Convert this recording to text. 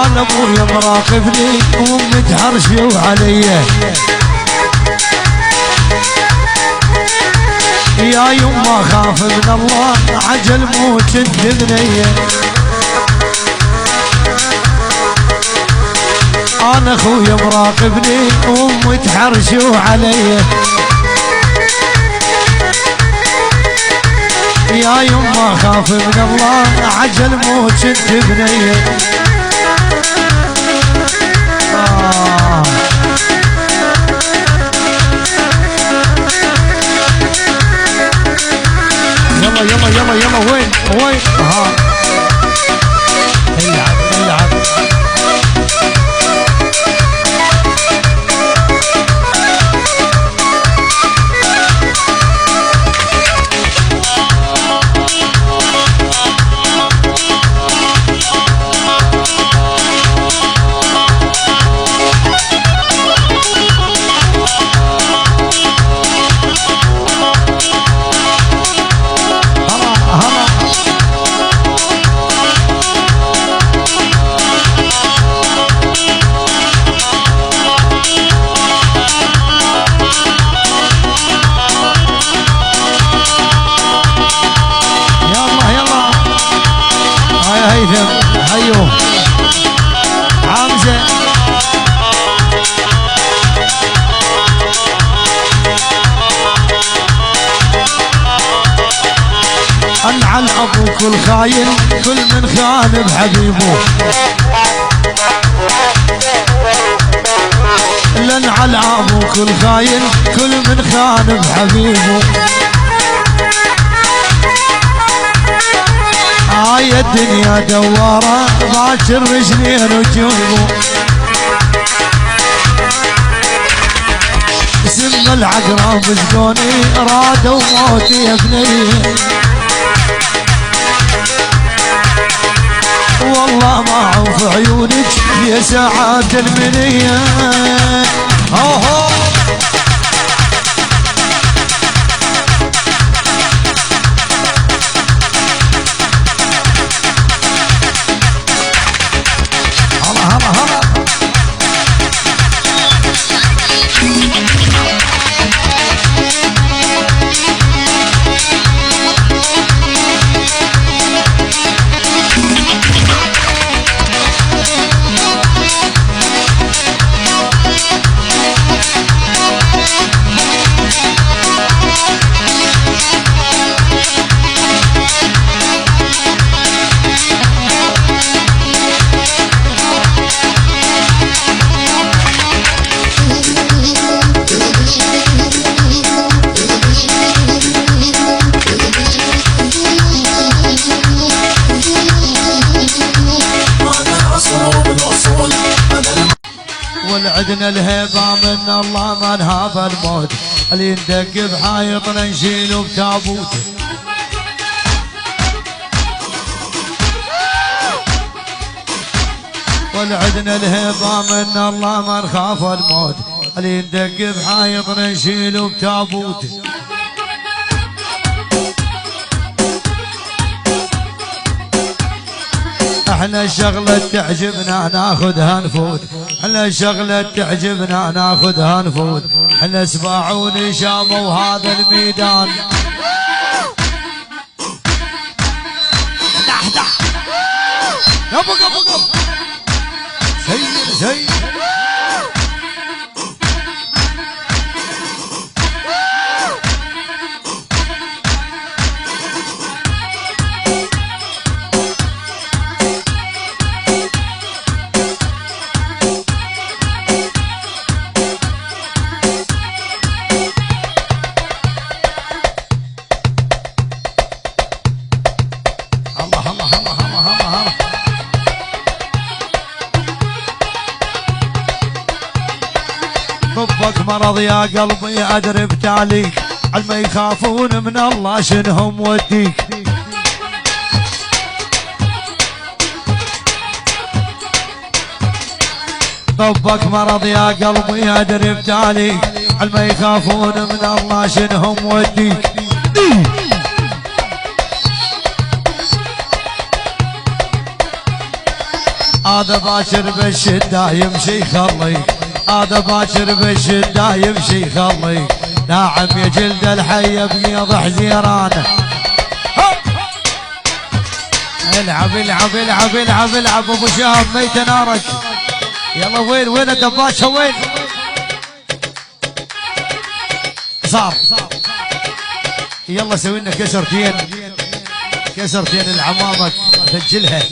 انا ابويا مراقبني وامي تحرشي وعليا يا يما خاف من الله عجل موت الدنيا انا اخويا مراقبني وامي تحرشي وعليا يا يما خاف من الله عجل موت الدنيا يلا يلا يلا يلا وين وين العب العب هيو حمزة انعل ابوك الخاين كل من خان بحبيبه لنعل ابوك الخاين كل من خان بحبيبه هاي الدنيا دوارة باكر رجلين وجوبه سم العقرب سقوني رادوا موتي يا بني والله ما عوف عيونك يا ساعات المنية هو والعدنا الهيبة من الله ما نهاب الموت اللي ندق بحايطنا نشيله بتابوته والعدنا الهيبة من الله ما نخاف الموت اللي ندق بحايطنا نشيله بتابوته احنا الشغلة تعجبنا ناخذها نفوت احنا الشغلة تعجبنا ناخذها نفوت احنا سباعون شاموا هذا الميدان دح دح يابا يابا زي طبك مرض يا قلبي ادري بتاليك علما يخافون من الله شنهم وديك طبك مرض يا قلبي ادري بتاليك علما يخافون من الله شنهم وديك هذا باكر بالشدة يمشي يخليك، هذا باكر بالشدة يمشي يخليك، ناعم يا جلد الحي بيض حزيرانه. العب العب العب العب العب ابو شهاب ميت نارك. يلا وين الدباشة وين؟ صار يلا سوي لنا كسرتين العمامك سجلها.